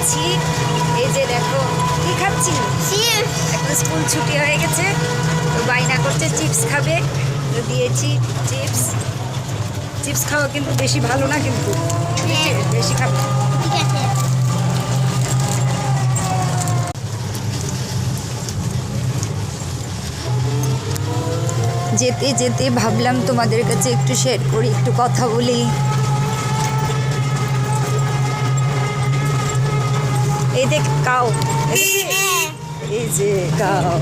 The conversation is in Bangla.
খাচ্ছি। এই যে দেখো কি খাচ্ছি, এখন স্কুল ছুটি হয়ে গেছে তো বাইনা করছে চিপস খাবে, তো দিয়েছি চিপস। চিপস খাওয়া কিন্তু বেশি ভালো না, কিন্তু বেশি খাবে। যেতে যেতে ভাবলাম তোমাদের কাছে একটু শেয়ার করি, একটু কথা বলি। এই দেখ কাউ, এই যে কাউ।